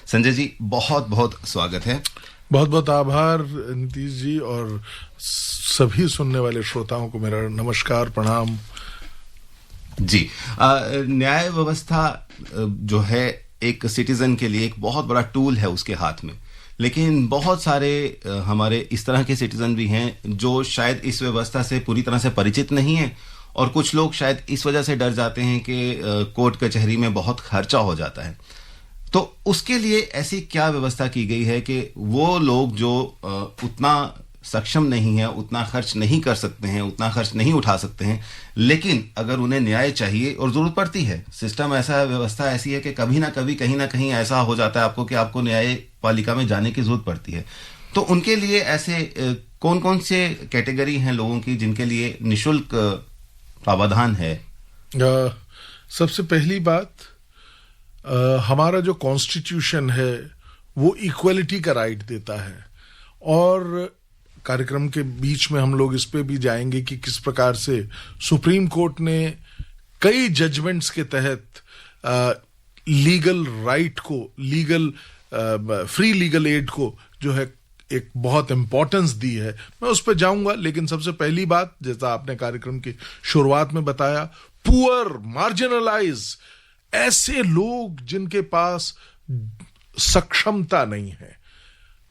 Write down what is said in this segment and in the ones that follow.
संजय जी, बहुत बहुत स्वागत है। बहुत बहुत आभार नीतीश जी, और सभी सुनने वाले श्रोताओं को मेरा नमस्कार, प्रणाम जी। न्याय व्यवस्था जो है एक सिटीजन के लिए एक बहुत बड़ा टूल है उसके हाथ में, लेकिन बहुत सारे हमारे इस तरह के सिटीजन भी हैं जो शायद इस व्यवस्था से पूरी तरह से परिचित नहीं है, और कुछ लोग शायद इस वजह से डर जाते हैं कि कोर्ट कचहरी में बहुत खर्चा हो जाता है। तो उसके लिए ऐसी क्या व्यवस्था की गई है कि वो लोग जो उतना सक्षम नहीं है, उतना खर्च नहीं कर सकते हैं, उतना खर्च नहीं उठा सकते हैं, लेकिन अगर उन्हें न्याय चाहिए और जरूरत पड़ती है, सिस्टम ऐसा, व्यवस्था ऐसी है कि कभी ना कभी कहीं ना कहीं ऐसा हो जाता है आपको कि आपको न्यायपालिका में जाने की जरूरत पड़ती है, तो उनके लिए ऐसे कौन कौन से कैटेगरी हैं लोगों की जिनके लिए निःशुल्क प्रावधान है? सबसे पहली बात, हमारा जो कॉन्स्टिट्यूशन है वो इक्वलिटी का राइट देता है, और कार्यक्रम के बीच में हम लोग इस पे भी जाएंगे कि किस प्रकार से सुप्रीम कोर्ट ने कई जजमेंट्स के तहत लीगल राइट को, फ्री लीगल एड को जो है एक बहुत इंपॉर्टेंस दी है। मैं उस पर जाऊंगा, लेकिन सबसे पहली बात, जैसा आपने कार्यक्रम की शुरुआत में बताया, पुअर, मार्जिनलाइज, ऐसे लोग जिनके पास सक्षमता नहीं है,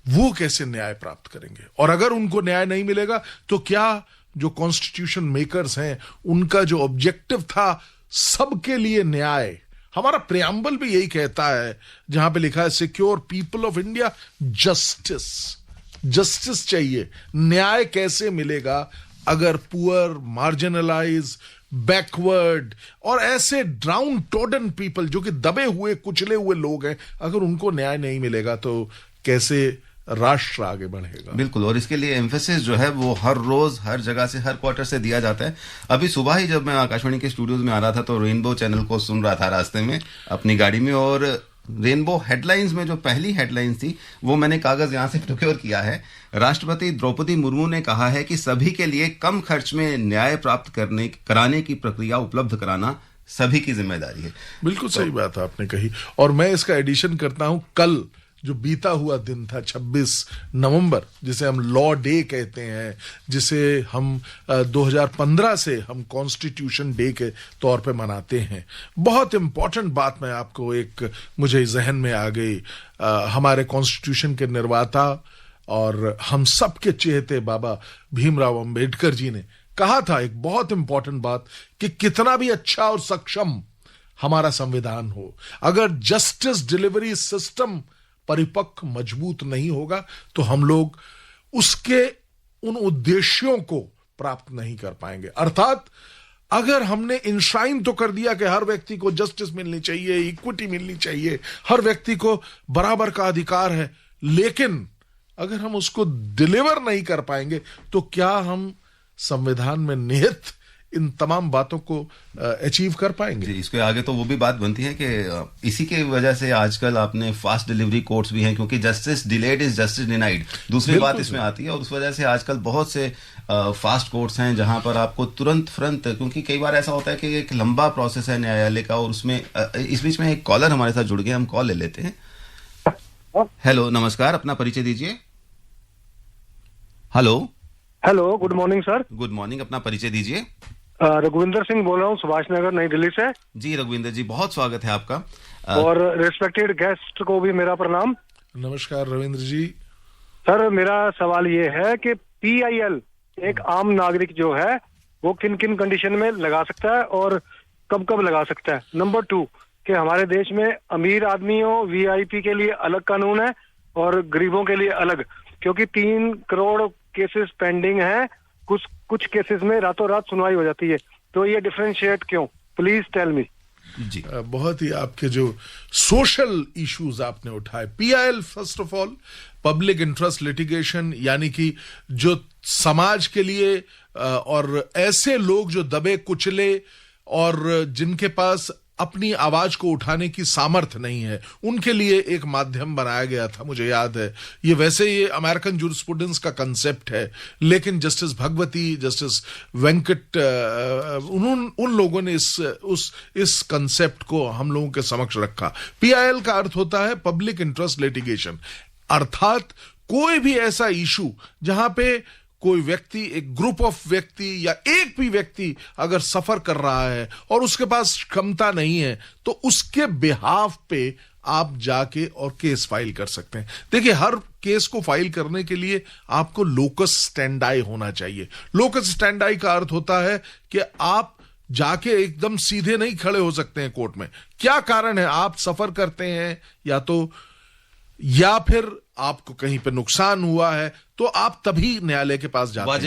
वो कैसे न्याय प्राप्त करेंगे? और अगर उनको न्याय नहीं मिलेगा तो क्या जो कॉन्स्टिट्यूशन मेकर्स हैं उनका जो ऑब्जेक्टिव था सबके लिए न्याय, हमारा प्रियम्बल भी यही कहता है जहां पे लिखा है secure people of India justice, justice चाहिए। न्याय कैसे मिलेगा अगर पुअर, मार्जिनलाइज, बैकवर्ड और ऐसे डाउन टोडन पीपल जो कि दबे हुए, कुचले हुए लोग हैं, अगर उनको न्याय नहीं मिलेगा तो कैसे राष्ट्र आगे बढ़ेगा? बिल्कुल, और इसके लिए एम्फेसिस जो है वो हर रोज, हर जगह से, हर क्वार्टर से दिया जाता है। अभी सुबह ही जब मैं आकाशवाणी के स्टूडियोज में आ रहा था तो रेनबो चैनल को सुन रहा था रास्ते में अपनी गाड़ी में, और रेनबो हेडलाइंस में जो पहली हेडलाइंस थी वो मैंने कागज यहां से प्रिपेयर किया है। राष्ट्रपति द्रौपदी मुर्मू ने कहा है कि सभी के लिए कम खर्च में न्याय प्राप्त कराने की प्रक्रिया उपलब्ध कराना सभी की जिम्मेदारी है। बिल्कुल सही बात आपने कही, और मैं इसका एडिशन करता हूं, कल जो बीता हुआ दिन था 26 नवंबर, जिसे हम लॉ डे कहते हैं, जिसे हम 2015 से हम कॉन्स्टिट्यूशन डे के तौर पे मनाते हैं। बहुत इंपॉर्टेंट बात मैं आपको एक मुझे जहन में आ गई। हमारे कॉन्स्टिट्यूशन के निर्माता और हम सबके चहेते बाबा भीमराव अंबेडकर जी ने कहा था एक बहुत इंपॉर्टेंट बात, कि कितना भी अच्छा और सक्षम हमारा संविधान हो, अगर जस्टिस डिलीवरी सिस्टम परिपक्व, मजबूत नहीं होगा तो हम लोग उसके उन उद्देश्यों को प्राप्त नहीं कर पाएंगे। अर्थात अगर हमने इंश्राइन तो कर दिया कि हर व्यक्ति को जस्टिस मिलनी चाहिए, इक्विटी मिलनी चाहिए, हर व्यक्ति को बराबर का अधिकार है, लेकिन अगर हम उसको डिलीवर नहीं कर पाएंगे तो क्या हम संविधान में निहित इन तमाम बातों को अचीव कर पाएंगे? इसके आगे तो वो भी बात बनती है कि इसी की वजह से आजकल आपने फास्ट डिलीवरी कोर्ट्स भी हैं, क्योंकि justice delayed is justice denied, दूसरी बात इसमें आती है, और उस वजह से आजकल बहुत से फास्ट कोर्ट्स हैं जहां पर आपको तुरंत, क्योंकि कई बार ऐसा होता है कि एक लंबा प्रोसेस है न्यायालय का, और उसमें इस बीच में एक कॉलर हमारे साथ जुड़ गए, हम कॉल ले लेते हैं। हेलो, नमस्कार, अपना परिचय दीजिए। Hello, good morning sir. Good morning, अपना परिचय दीजिए। रघुविंदर सिंह बोल रहा हूँ, सुभाष नगर, नई दिल्ली से। जी रघुविंदर जी, बहुत स्वागत है आपका। और रिस्पेक्टेड गेस्ट को भी मेरा प्रणाम। नमस्कार रविंद्र जी। सर, मेरा सवाल ये है कि PIL एक आम नागरिक जो है वो किन किन कंडीशन में लगा सकता है और कब कब लगा सकता है? नंबर 2, कि हमारे देश में अमीर आदमियों, VIP के लिए अलग कानून है और गरीबों के लिए अलग, क्योंकि 3 करोड़ केसेस पेंडिंग है, कुछ केसेस में रातों रात सुनवाई हो जाती है, तो ये डिफरेंशिएट क्यों? Please tell me. जी, बहुत ही आपके जो सोशल इश्यूज आपने उठाए, PIL first of all public interest litigation, यानी कि जो समाज के लिए और ऐसे लोग जो दबे कुचले और जिनके पास अपनी आवाज को उठाने की सामर्थ्य नहीं है, उनके लिए एक माध्यम बनाया गया था, मुझे याद है। ये अमेरिकन जूरिस्प्रूडेंस का कंसेप्ट है, लेकिन जस्टिस भगवती, जस्टिस वेंकट, उन लोगों ने इस कंसेप्ट को हम लोगों के समक्ष रखा। PIL का अर्थ होता है पब्लिक इंटरेस्ट लिटिगेशन, अर्थात कोई भी ऐसा इशू जहां पे कोई व्यक्ति, एक ग्रुप ऑफ व्यक्ति या एक भी व्यक्ति अगर सफर कर रहा है और उसके पास क्षमता नहीं है, तो उसके बिहाफ पे आप जाके और केस फाइल कर सकते हैं। देखिए, हर केस को फाइल करने के लिए आपको लोकस स्टैंडाई होना चाहिए। लोकस स्टैंडाई का अर्थ होता है कि आप जाके एकदम सीधे नहीं खड़े हो सकते हैं कोर्ट में। क्या कारण है? आप सफर करते हैं या फिर आपको कहीं पे नुकसान हुआ है, तो आप तभी न्यायालय के पास जाते हैं।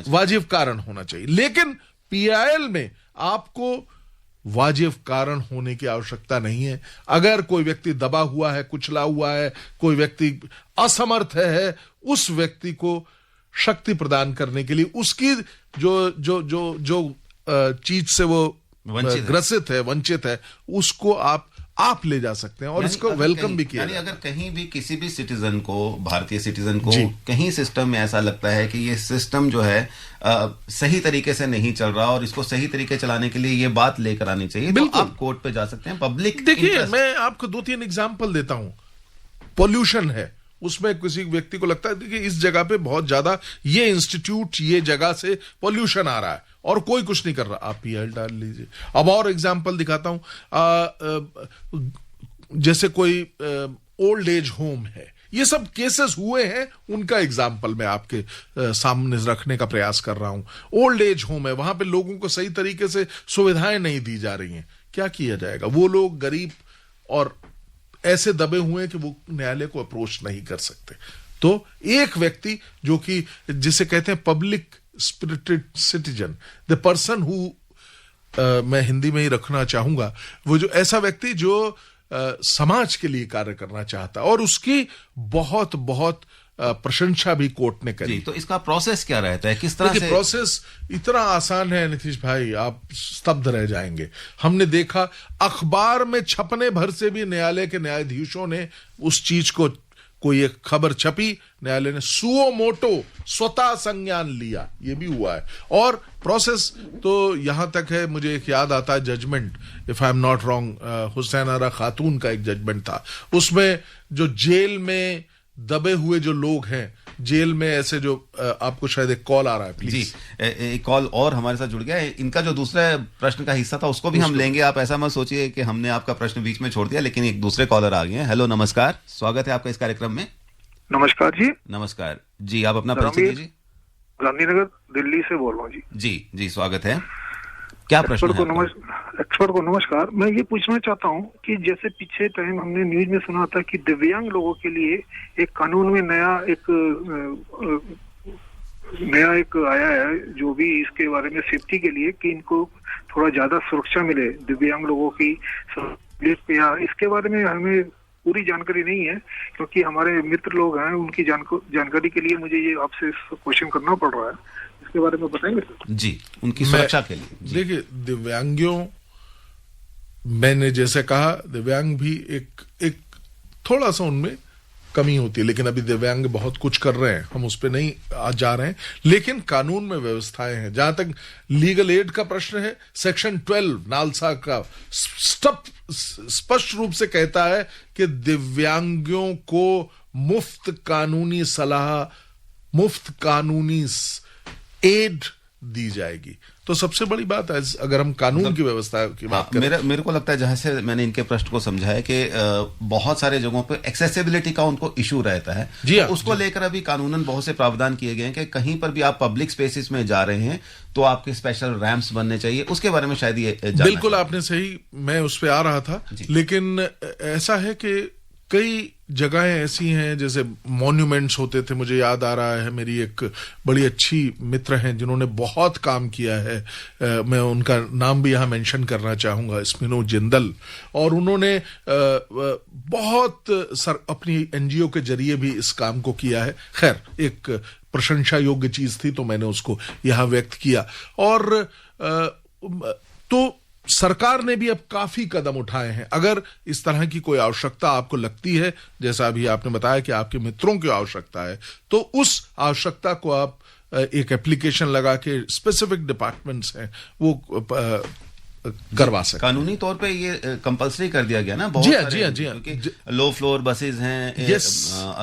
वाजिब कारण होना चाहिए। लेकिन PIL में आपको वाजिब कारण होने की आवश्यकता नहीं है। अगर कोई व्यक्ति दबा हुआ है, कुचला हुआ है, कोई व्यक्ति असमर्थ है, उस व्यक्ति को शक्ति प्रदान करने के लिए उसकी जो चीज से वो ग्रसित है, वंचित है, उसको आप ले जा सकते हैं और इसको वेलकम भी किया। यानी अगर कहीं भी किसी भी सिटीजन को, भारतीय सिटीजन को कहीं सिस्टम में ऐसा लगता है कि ये सिस्टम जो है सही तरीके से नहीं चल रहा और इसको सही तरीके चलाने के लिए ये बात लेकर आनी चाहिए, तो आप कोर्ट पे जा सकते हैं। पब्लिक, देखिए, मैं आपको 2-3 एग्जांपल देता हूं। पॉल्यूशन है, उसमें किसी व्यक्ति को लगता है कि इस जगह पे बहुत ज्यादा ये इंस्टीट्यूट, ये जगह से पॉल्यूशन आ रहा है और कोई कुछ नहीं कर रहा, आप PIL डाल लीजिए। अब और एग्जांपल दिखाता हूं, जैसे कोई ओल्ड एज होम है, ये सब केसेस हुए हैं, उनका एग्जाम्पल मैं आपके सामने रखने का प्रयास कर रहा हूं। ओल्ड एज होम है, वहां पे लोगों को सही तरीके से सुविधाएं नहीं दी जा रही हैं। क्या किया जाएगा? वो लोग गरीब और ऐसे दबे हुए हैं कि वो न्यायालय को अप्रोच नहीं कर सकते। तो एक व्यक्ति जो कि जिसे कहते हैं public spirited citizen, the person who, मैं हिंदी में ही रखना चाहूंगा, वो जो ऐसा व्यक्ति जो समाज के लिए कार्य करना चाहता और उसकी बहुत बहुत प्रशंसा भी कोर्ट ने करी। तो इसका प्रोसेस क्या रहता है, किस तरह से? प्रोसेस इतना आसान है नीतीश भाई, आप स्तब्ध रह जाएंगे। हमने देखा अखबार में छपने भर से भी न्यायालय के न्यायाधीशों ने उस चीज को, कोई एक खबर छपी, न्यायालय ने सुओ मोटो स्वतः संज्ञान लिया, ये भी हुआ है। और प्रोसेस तो यहां तक है, मुझे एक याद आता है judgment, if I am not wrong, Hussainara Khatoon का एक जजमेंट था। उसमें जो जेल में दबे हुए जो लोग हैं, जेल में ऐसे जो, आपको शायद एक कॉल आ रहा है, प्लीज जी, एक कॉल और हमारे साथ जुड़ गया है। इनका जो दूसरा प्रश्न का हिस्सा था उसको भी हम लेंगे, आप ऐसा मत सोचिए कि हमने आपका प्रश्न बीच में छोड़ दिया, लेकिन एक दूसरे कॉलर आ गए हैं। हेलो, नमस्कार, स्वागत है आपका इस कार्यक्रम में। नमस्कार जी। नमस्कार जी, आप अपना परिचय दीजिए। गांधीनगर दिल्ली से बोल रहा हूँ जी। जी, स्वागत है। क्या प्रश्न है? एक्सपर्ट को नमस्कार। मैं ये पूछना चाहता हूँ कि जैसे पीछे टाइम हमने न्यूज में सुना था कि दिव्यांग लोगों के लिए एक कानून में नया एक आया है, जो भी इसके बारे में सेफ्टी के लिए, कि इनको थोड़ा ज्यादा सुरक्षा मिले दिव्यांग लोगों की। इसके बारे में हमें पूरी जानकारी नहीं है, क्योंकि हमारे मित्र लोग हैं, उनकी जानकारी के लिए मुझे ये आपसे क्वेश्चन करना पड़ रहा है। इसके बारे में बताएंगे जी, उनकी सुरक्षा के लिए। देखिए, दिव्यांगियों, मैंने जैसे कहा, दिव्यांग भी एक थोड़ा सा उनमें कमी होती है, लेकिन अभी दिव्यांग बहुत कुछ कर रहे हैं, हम उस पर नहीं जा रहे हैं। लेकिन कानून में व्यवस्थाएं हैं। जहां तक लीगल एड का प्रश्न है, सेक्शन 12 नालसा का स्पष्ट रूप से कहता है कि दिव्यांगों को मुफ्त कानूनी सलाह, मुफ्त कानूनी एड दी जाएगी। तो सबसे बड़ी बात है, अगर हम कानून की व्यवस्था की बात करें, मेरे को लगता है, जहां से मैंने इनके प्रश्न को समझा है कि बहुत सारे जगहों पे एक्सेसिबिलिटी का उनको इशू रहता है। जी, तो उसको लेकर अभी कानूनन बहुत से प्रावधान किए गए हैं कि कहीं पर भी आप पब्लिक स्पेसिस में जा रहे हैं तो आपके स्पेशल रैंप्स बनने चाहिए। उसके बारे में शायद ये बिल्कुल आपने सही, मैं उस पर आ रहा था। लेकिन ऐसा है कि कई जगहें ऐसी हैं, जैसे मॉन्यूमेंट्स होते थे, मुझे याद आ रहा है, मेरी एक बड़ी अच्छी मित्र हैं जिन्होंने बहुत काम किया है, मैं उनका नाम भी यहाँ मेंशन करना चाहूंगा, स्मिनो जिंदल, और उन्होंने बहुत अपनी NGO के जरिए भी इस काम को किया है। खैर, एक प्रशंसा योग्य चीज थी, तो मैंने उसको यहाँ व्यक्त किया। और तो सरकार ने भी अब काफी कदम उठाए हैं। अगर इस तरह की कोई आवश्यकता आपको लगती है, जैसा अभी आपने बताया कि आपके मित्रों की आवश्यकता है, तो उस आवश्यकता को आप एक एप्लीकेशन लगा के स्पेसिफिक डिपार्टमेंट्स हैं वो करवा सकते। कानूनी तौर पे ये कंपलसरी कर दिया गया ना, बहुत जी हाँ। लो फ्लोर बसेस हैं,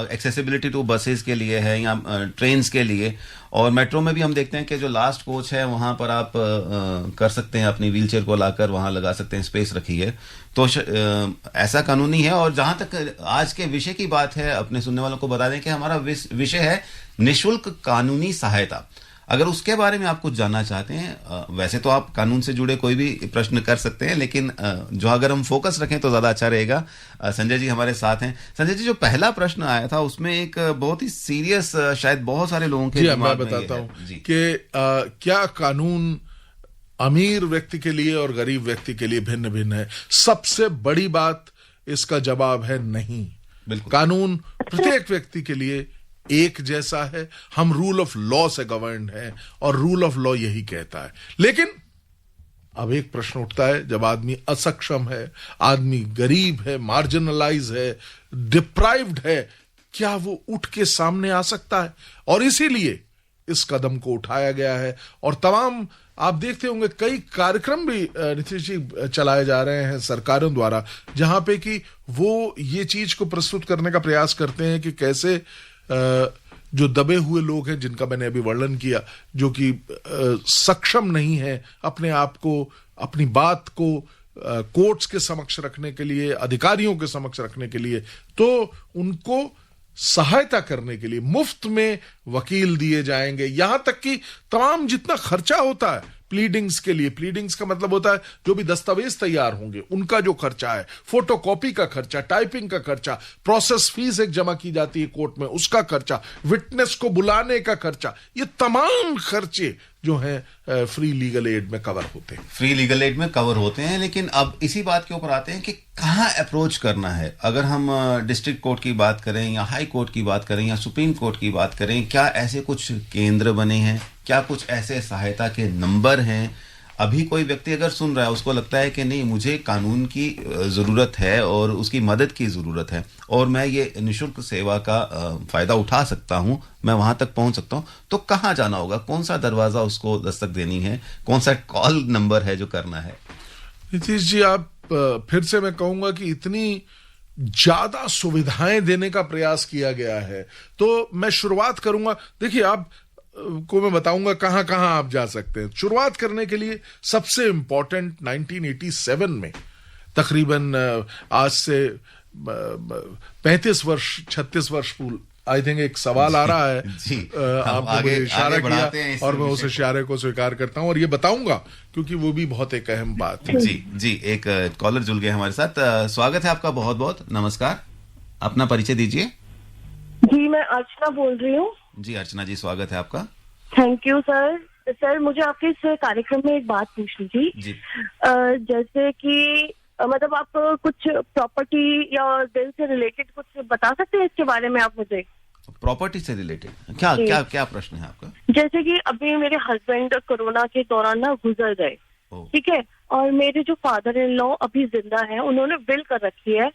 एक्सेसिबिलिटी टू बसेस के लिए है या ट्रेन्स के लिए, और मेट्रो में भी हम देखते हैं कि जो लास्ट कोच है वहां पर आप कर सकते हैं, अपनी व्हीलचेयर को लाकर वहां लगा सकते हैं, स्पेस रखी है। तो ऐसा कानूनी है। और जहां तक आज के विषय की बात है, अपने सुनने वालों को बता दें कि हमारा विषय है निःशुल्क कानूनी सहायता। अगर उसके बारे में आप कुछ जानना चाहते हैं, वैसे तो आप कानून से जुड़े कोई भी प्रश्न कर सकते हैं, लेकिन जो अगर हम फोकस रखें तो ज्यादा अच्छा रहेगा। संजय जी हमारे साथ हैं। संजय जी, जो पहला प्रश्न आया था उसमें एक बहुत ही सीरियस, शायद बहुत सारे लोगों के दिमाग में बताता हूं कि क्या कानून अमीर व्यक्ति के लिए और गरीब व्यक्ति के लिए भिन्न भिन्न है? सबसे बड़ी बात इसका जवाब है नहीं। बिल्कुल, कानून प्रत्येक व्यक्ति के लिए एक जैसा है। हम रूल ऑफ लॉ से गवर्न है और रूल ऑफ लॉ यही कहता है। लेकिन अब एक प्रश्न उठता है, जब आदमी असक्षम है, आदमी गरीब है, मार्जिनलाइज है, डिप्राइव्ड है, क्या वो उठ के सामने आ सकता है? और इसीलिए इस कदम को उठाया गया है। और तमाम आप देखते होंगे कई कार्यक्रम भी नीतीश जी चलाए जा रहे हैं सरकारों द्वारा, जहां पे कि वो ये चीज को प्रस्तुत करने का प्रयास करते हैं कि कैसे जो दबे हुए लोग हैं, जिनका मैंने अभी वर्णन किया, जो कि सक्षम नहीं है अपने आप को, अपनी बात को कोर्ट्स के समक्ष रखने के लिए, अधिकारियों के समक्ष रखने के लिए, तो उनको सहायता करने के लिए मुफ्त में वकील दिए जाएंगे। यहां तक कि तमाम जितना खर्चा होता है प्लीडिंग्स के लिए, प्लीडिंग्स का मतलब होता है जो भी दस्तावेज तैयार होंगे उनका जो खर्चा है, फोटोकॉपी का खर्चा, टाइपिंग का खर्चा, प्रोसेस फीस एक जमा की जाती है कोर्ट में उसका खर्चा, विटनेस को बुलाने का खर्चा, ये तमाम खर्चे जो हैं फ्री लीगल एड में कवर होते हैं। फ्री लीगल एड में कवर होते हैं। लेकिन अब इसी बात के ऊपर आते हैं कि कहाँ अप्रोच करना है। अगर हम डिस्ट्रिक्ट कोर्ट की बात करें या हाई कोर्ट की बात करें या सुप्रीम कोर्ट की बात करें, क्या ऐसे कुछ केंद्र बने हैं? क्या कुछ ऐसे सहायता के नंबर हैं? अभी कोई व्यक्ति अगर सुन रहा है, उसको लगता है कि नहीं, मुझे कानून की ज़रूरत है और उसकी मदद की ज़रूरत है और मैं ये निःशुल्क सेवा का फ़ायदा उठा सकता हूँ, मैं वहाँ तक पहुँच सकता हूँ, तो कहाँ जाना होगा? कौन सा दरवाज़ा उसको दस्तक देनी है? कौन सा कॉल नंबर है जो करना है? नीतीश जी, आप फिर से मैं कहूँगा कि इतनी ज़्यादा सुविधाएं देने का प्रयास किया गया है, तो मैं शुरुआत करूँगा। देखिए, आप को मैं बताऊंगा कहां कहां आप जा सकते हैं। शुरुआत करने के लिए सबसे इंपॉर्टेंट 1987 में, तकरीबन आज से 35 वर्ष 36 वर्ष पूर्व, आई थिंक एक सवाल आ रहा है जी, आपने मुझे इशारा किया और मैं उस इशारे को स्वीकार करता हूं और ये बताऊंगा क्योंकि वो भी बहुत एक अहम बात है। जी, एक कॉलर जुड़ गए हमारे साथ। स्वागत है आपका, बहुत बहुत नमस्कार। अपना परिचय दीजिए। जी, मैं अर्चना बोल रही हूँ। जी अर्चना जी, स्वागत है आपका। Thank you sir. सर, मुझे आपके इस कार्यक्रम में एक बात पूछनी थी। जी। जैसे कि मतलब आप कुछ प्रॉपर्टी या बिल से रिलेटेड कुछ बता सकते हैं इसके बारे में आप मुझे? प्रॉपर्टी से रिलेटेड क्या प्रश्न है आपका? जैसे कि अभी मेरे हस्बैंड कोरोना के दौरान ना गुजर गए, ठीक है, और मेरे जो फादर इन लॉ अभी जिंदा हैं, उन्होंने विल कर रखी है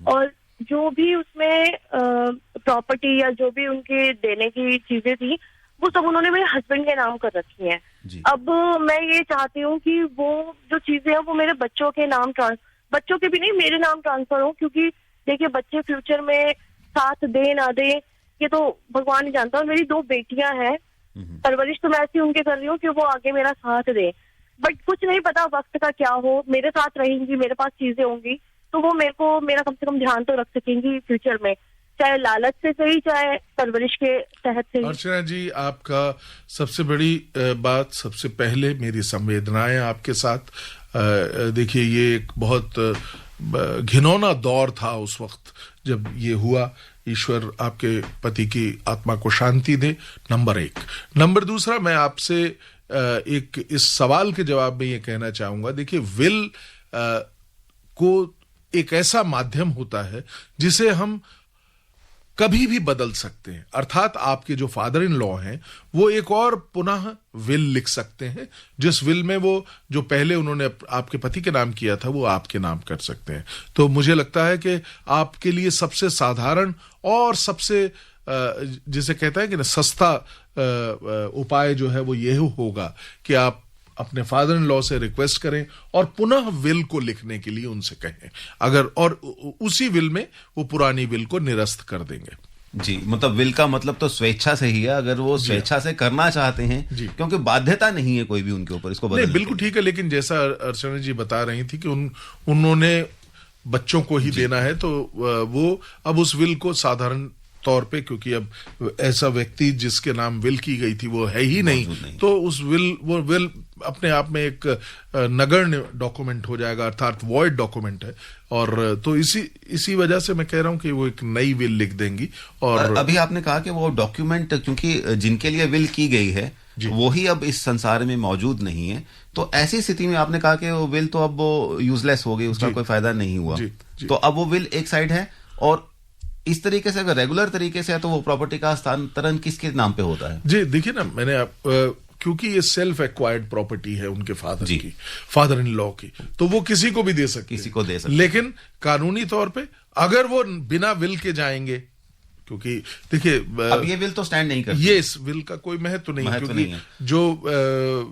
और जो भी उसमें प्रॉपर्टी या जो भी उनके देने की चीजें थी वो सब उन्होंने मेरे हस्बैंड के नाम कर रखी हैं। अब मैं ये चाहती हूँ कि वो जो चीजें हैं वो मेरे बच्चों के नाम बच्चों के भी नहीं, मेरे नाम ट्रांसफर हो, क्योंकि देखिए बच्चे फ्यूचर में साथ दे ना दे ये तो भगवान ही जानता है। मेरी 2 बेटियां हैं, परवरिश तो मैं ऐसी उनके कर रही हूँ कि वो आगे मेरा साथ दे, बट कुछ नहीं पता वक्त का क्या हो, मेरे साथ रहेंगी, मेरे पास चीजें होंगी तो वो मेरा कम से कम ध्यान तो रख सकेंगी फ्यूचर में, चाहे लालच से सही चाहे परवरिश के तहत से। अर्चना जी, आपका सबसे बड़ी बात, सबसे पहले मेरी संवेदनाएं आपके साथ। देखिए, ये एक बहुत घिनौना दौर था उस वक्त जब ये हुआ। ईश्वर आपके पति की आत्मा को शांति दे, नंबर 1। नंबर 2, मैं आपसे एक इस सवाल के जवाब में ये कहना चाहूंगा। देखिए, विल को एक ऐसा माध्यम होता है जिसे हम कभी भी बदल सकते हैं। अर्थात आपके जो फादर इन लॉ हैं वो एक और पुनः विल लिख सकते हैं, जिस विल में वो जो पहले उन्होंने आपके पति के नाम किया था वो आपके नाम कर सकते हैं। तो मुझे लगता है कि आपके लिए सबसे साधारण और सबसे जिसे कहता है कि ना सस्ता उपाय जो है वो ये होगा कि आप अपने फादर इन लॉ से रिक्वेस्ट करें और पुनः विल को लिखने के लिए उनसे कहें, अगर और उसी विल में वो पुरानी विल को निरस्त कर देंगे। जी, मतलब विल का मतलब तो स्वेच्छा से ही है, अगर वो स्वेच्छा से करना चाहते हैं, क्योंकि बाध्यता नहीं है कोई भी उनके ऊपर इसको बदलने। बिल्कुल ठीक है, लेकिन जैसा अर्चना जी बता रही थी कि उन्होंने बच्चों को ही देना है, तो वो अब उस विल को साधारण तौर पे, क्योंकि अब ऐसा व्यक्ति जिसके नाम विल की गई थी वो है ही नहीं, तो उस वो विल अपने आप में एक नगण्य डॉक्यूमेंट हो जाएगा, अर्थात वॉइड डॉक्यूमेंट है। और तो इसी वजह से मैं कह रहा हूं कि वो एक नई विल लिख देंगी। और अभी आपने कहा कि वो डॉक्यूमेंट, क्योंकि जिनके लिए विल की गई है वो ही अब इस संसार में मौजूद नहीं है, तो ऐसी स्थिति में आपने कहा कि वो विल तो अब वो यूजलेस हो गई, उसका कोई फायदा नहीं हुआ, तो अब वो विल एक साइड है। और इस तरीके से अगर रेगुलर तरीके से है तो वो प्रॉपर्टी का हस्तांतरण किसके नाम पे होता है? जी देखिए ना, मैंने क्योंकि ये सेल्फ एक्वायर्ड प्रॉपर्टी है उनके फादर की, फादर इन लॉ की, तो वो किसी को भी दे सकते, किसी को दे सकते। लेकिन कानूनी तौर पे अगर वो बिना विल के जाएंगे, क्योंकि देखिए अब ये विल तो स्टैंड नहीं करती, ये इस विल का कोई महत्व नहीं, क्योंकि जो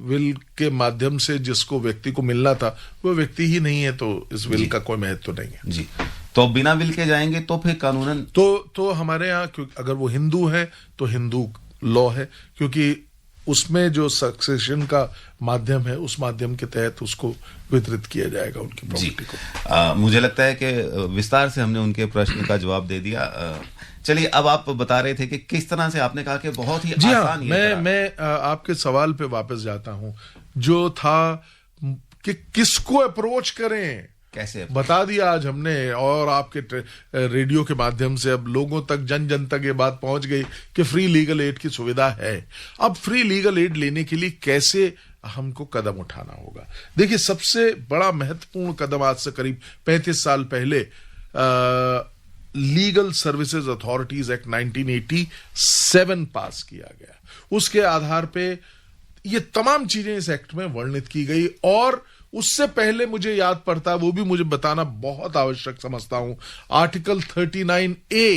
विल के माध्यम से जिसको व्यक्ति को मिलना था वो व्यक्ति ही नहीं है, तो इस विल का कोई महत्व नहीं है। जी, तो बिना विल के जाएंगे तो फिर कानूनन तो हमारे यहाँ अगर वो हिंदू है तो हिंदू लॉ है, क्योंकि उसमें जो सक्सेशन का माध्यम है उस माध्यम के तहत उसको वितरित किया जाएगा उनकी प्रॉपर्टी को। मुझे लगता है कि विस्तार से हमने उनके प्रश्न का जवाब दे दिया। चलिए, अब आप बता रहे थे कि किस तरह से, आपने कहा कि बहुत ही आसान। मैं आपके सवाल पे वापस जाता हूं, जो था कि किसको अप्रोच करें, कैसे बता दिया आज हमने, और आपके रेडियो के माध्यम से अब लोगों तक, जन जन तक ये बात पहुंच गई कि फ्री लीगल एड की सुविधा है। अब फ्री लीगल एड लेने के लिए कैसे हमको कदम उठाना होगा? देखिए, सबसे बड़ा महत्वपूर्ण कदम आज से करीब 35 साल पहले लीगल सर्विसेज अथॉरिटीज एक्ट 1987 पास किया गया। उसके आधार पे ये तमाम चीजें इस एक्ट में वर्णित की गई, और उससे पहले मुझे याद पड़ता है, वो भी मुझे बताना बहुत आवश्यक समझता हूं, article 39A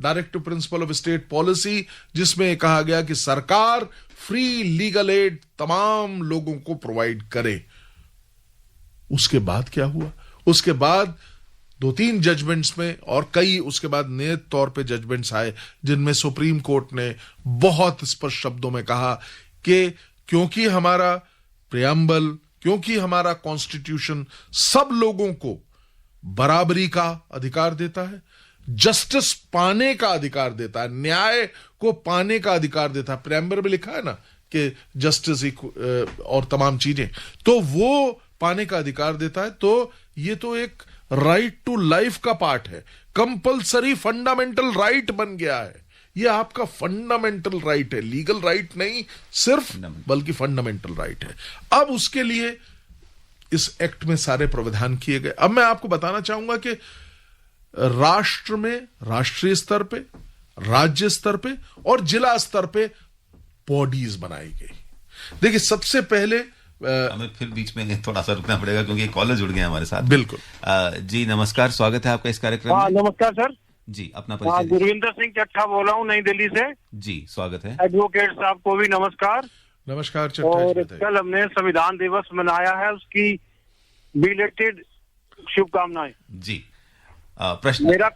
directive principle of state policy, जिसमें कहा गया कि सरकार फ्री लीगल एड तमाम लोगों को प्रोवाइड करे। उसके बाद क्या हुआ? उसके बाद 2-3 जजमेंट्स में और कई उसके बाद नियत तौर पे जजमेंट्स आए, जिनमें सुप्रीम कोर्ट ने बहुत स्पष्ट शब्दों में कहा कि क्योंकि हमारा प्रियम्बल, क्योंकि हमारा कॉन्स्टिट्यूशन सब लोगों को बराबरी का अधिकार देता है, जस्टिस पाने का अधिकार देता है, न्याय को पाने का अधिकार देता है, प्रियम्बल में लिखा है ना कि जस्टिस और तमाम चीजें, तो वो पाने का अधिकार देता है। तो ये तो एक राइट टू लाइफ का पार्ट है, कंपल्सरी फंडामेंटल राइट बन गया है। ये आपका फंडामेंटल राइट है, लीगल राइट नहीं सिर्फ, बल्कि फंडामेंटल राइट है। अब उसके लिए इस एक्ट में सारे प्रावधान किए गए। अब मैं आपको बताना चाहूंगा कि राष्ट्र में, राष्ट्रीय स्तर पे, राज्य स्तर पे और जिला स्तर पे बॉडीज बनाई गई। देखिए, सबसे पहले हमें फिर बीच में थोड़ा सा रुकना पड़ेगा क्योंकि कॉलर जुड़ गए हमारे साथ। बिल्कुल। जी नमस्कार, स्वागत है आपका इस कार्यक्रम में। नमस्कार सर। जी, अपना परिचय। गुरविंदर सिंह चट्टा बोल रहा हूँ, नई दिल्ली से। जी, स्वागत है। एडवोकेट साहब को भी नमस्कार। नमस्कार चट्टा। और कल हमने संविधान दिवस मनाया है, उसकी बिलेटेड शुभकामनाएं। जी, प्रश्न मेरा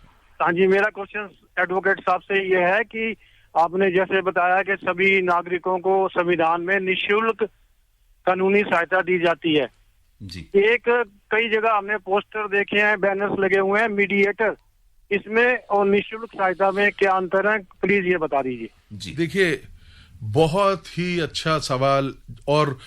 क्वेश्चन एडवोकेट साहब से ये है कि आपने जैसे बताया कि सभी नागरिकों को संविधान में निःशुल्क कानूनी सहायता दी जाती है। जी, कई जगह हमने पोस्टर देखे हैं, बैनर्स लगे हुए हैं, मीडिएटर, इसमें और निःशुल्क सहायता में क्या अंतर है? प्लीज ये बता दीजिए। जी, देखिए, बहुत ही अच्छा सवाल, और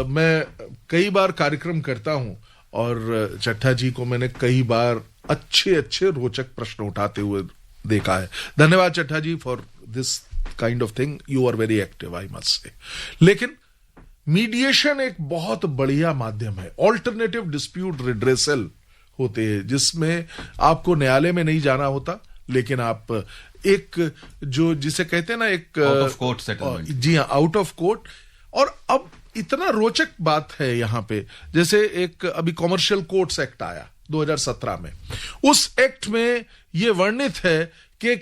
मैं कई बार कार्यक्रम करता हूं और चट्टा जी को मैंने कई बार अच्छे अच्छे रोचक प्रश्न उठाते हुए देखा है। धन्यवाद Chatta ji for this kind of thing, you are very active, I must say. लेकिन मीडिएशन एक बहुत बढ़िया माध्यम है। ऑल्टरनेटिव डिस्प्यूट रिड्रेसल होते हैं, जिसमें आपको न्यायालय में नहीं जाना होता, लेकिन आप एक जो जिसे कहते हैं ना एक आउट ऑफ कोर्ट सेटलमेंट, जी हाँ, आउट ऑफ कोर्ट। और अब इतना रोचक बात है यहाँ पे, जैसे एक अभी कॉमर्शियल कोर्ट्स एक्ट आया 2017 में। उस एक्ट में यह वर्णित है कि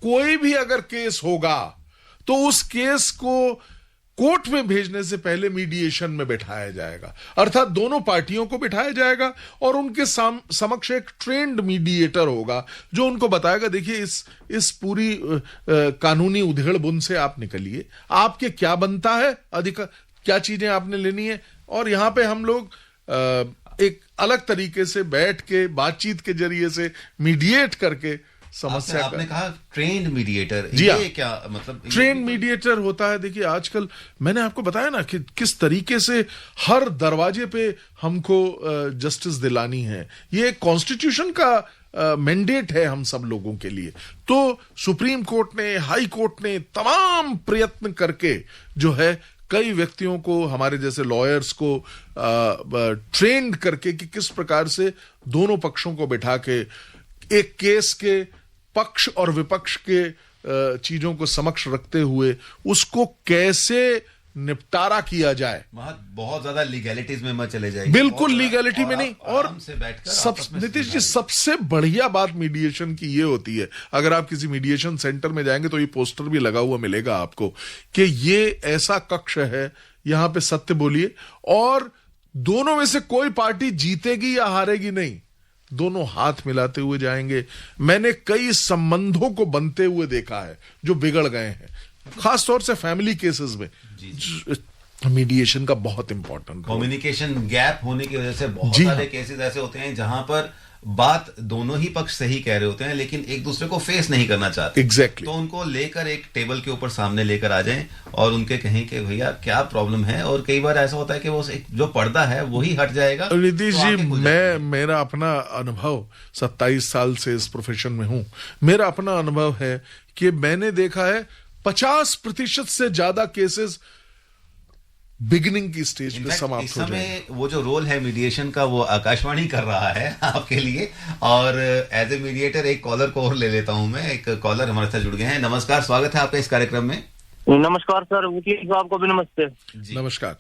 कोई भी अगर केस होगा तो उस केस को कोर्ट में भेजने से पहले मीडिएशन में बैठाया जाएगा, अर्थात दोनों पार्टियों को बिठाया जाएगा और उनके समक्ष एक ट्रेंड मीडिएटर होगा जो उनको बताएगा, देखिए इस पूरी कानूनी उधेड़ बुन से आप निकलिए, आपके क्या बनता है अधिकार, क्या चीजें आपने लेनी है, और यहां पे हम लोग एक अलग तरीके से बैठ के बातचीत के जरिए से मीडिएट करके समस्या आपने कहा ट्रेंड मीडिएटर, जी ये क्या मतलब? ट्रेंड मीडिएटर होता है, देखिए आजकल मैंने आपको बताया ना कि किस तरीके से हर दरवाजे पे हमको जस्टिस दिलानी है, ये कॉन्स्टिट्यूशन का मैंडेट है हम सब लोगों के लिए। तो सुप्रीम कोर्ट ने, हाई कोर्ट ने तमाम प्रयत्न करके जो है कई व्यक्तियों को, हमारे जैसे लॉयर्स को ट्रेंड करके कि किस प्रकार से दोनों पक्षों को बिठा के एक केस के पक्ष और विपक्ष के चीजों को समक्ष रखते हुए उसको कैसे निपटारा किया जाए। बहुत ज्यादा लीगैलिटीज में मत चले जाइए, बिल्कुल लीगैलिटी में नहीं। और बैठकर नीतीश जी, सबसे बढ़िया बात मीडिएशन की ये होती है, अगर आप किसी मीडिएशन सेंटर में जाएंगे तो ये पोस्टर भी लगा हुआ मिलेगा आपको कि ये ऐसा कक्ष है, यहां पे सत्य बोलिए, और दोनों में से कोई पार्टी जीतेगी या हारेगी नहीं, दोनों हाथ मिलाते हुए जाएंगे। मैंने कई संबंधों को बनते हुए देखा है जो बिगड़ गए हैं, खास तौर से फैमिली केसेस में। मीडिएशन का बहुत इंपॉर्टेंट, कम्युनिकेशन गैप होने की वजह से बहुत सारे केसेस ऐसे होते हैं जहां पर बात दोनों ही पक्ष सही कह रहे होते हैं लेकिन एक दूसरे को फेस नहीं करना चाहते। एग्जैक्टली। तो उनको लेकर एक टेबल के ऊपर सामने लेकर आ जाएं और उनके कहें कि भैया क्या प्रॉब्लम है, और कई बार ऐसा होता है कि वो जो पर्दा है वही हट जाएगा। नीतीश जी, मेरा अपना अनुभव, 27 साल से इस प्रोफेशन में हूं, मेरा अपना अनुभव है कि मैंने देखा है 50% से ज्यादा केसेस बिगिनिंग की स्टेज पे समाप्त हो जाए। वो जो रोल है मीडिएशन का वो आकाशवाणी कर रहा है आपके लिए, और एज ए मीडिएटर एक कॉलर को और ले लेता हूं मैं। एक कॉलर हमारे साथ जुड़ गए हैं। नमस्कार, स्वागत है आपका इस कार्यक्रम में। नमस्कार सर, वकील साहब को भी नमस्ते। नमस्कार।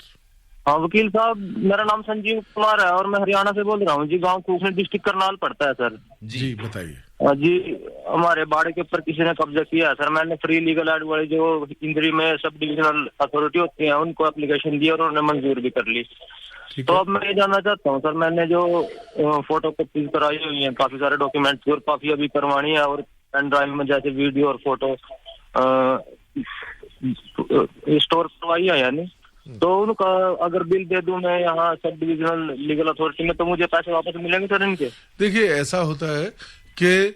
हाँ वकील साहब, मेरा नाम संजीव कुमार है और मैं हरियाणा से बोल रहा हूँ जी। गांव कूखनी, डिस्ट्रिक्ट करनाल पड़ता है सर। जी बताइए। जी, हमारे बाड़े के ऊपर किसी ने कब्जा किया है सर। मैंने फ्री लीगल एड वाली जो इंद्री में सब डिविजनल अथॉरिटी होती है उनको एप्लीकेशन दी और उन्होंने मंजूर भी कर ली। तो अब मैं ये जानना चाहता हूँ सर, मैंने जो फोटो कॉपी कराई हुई है, काफी सारे डॉक्यूमेंट्स और काफी अभी करवानी है, और पेन ड्राइव में जैसे वीडियो और फोटो स्टोर करवाई है यानी, तो उनका अगर बिल दे दूं मैं यहाँ सब डिविजनल लीगल अथॉरिटी में, तो मुझे पैसे वापस मिलेंगे सर इनके? देखिए ऐसा होता है कि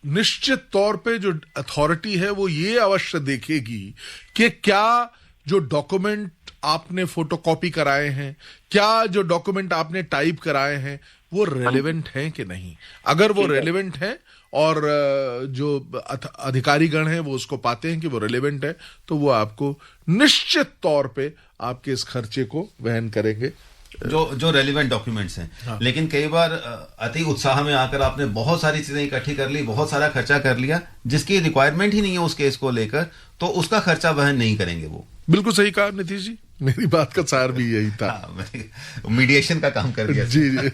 निश्चित तौर पे जो अथॉरिटी है वो ये अवश्य देखेगी कि क्या जो डॉक्यूमेंट आपने फोटोकॉपी कराए हैं, क्या जो डॉक्यूमेंट आपने टाइप कराए हैं वो रेलेवेंट हैं कि नहीं। अगर वो रेलेवेंट हैं और जो अधिकारीगण हैं वो उसको पाते हैं कि वो रेलेवेंट है, तो वो आपको निश्चित तौर पे आपके इस खर्चे को वहन करेंगे, जो रेलिवेंट डॉक्यूमेंट्स हैं। हाँ। लेकिन कई बार अति उत्साह में आकर आपने बहुत सारी चीजें इकट्ठी कर ली, बहुत सारा खर्चा कर लिया जिसकी रिक्वायरमेंट ही नहीं है उस केस को लेकर, तो उसका खर्चा वहन नहीं करेंगे वो। बिल्कुल सही कहा नीतीश जी, मेरी बात का सार भी यही था। मीडिएशन का काम कर दिया। जी।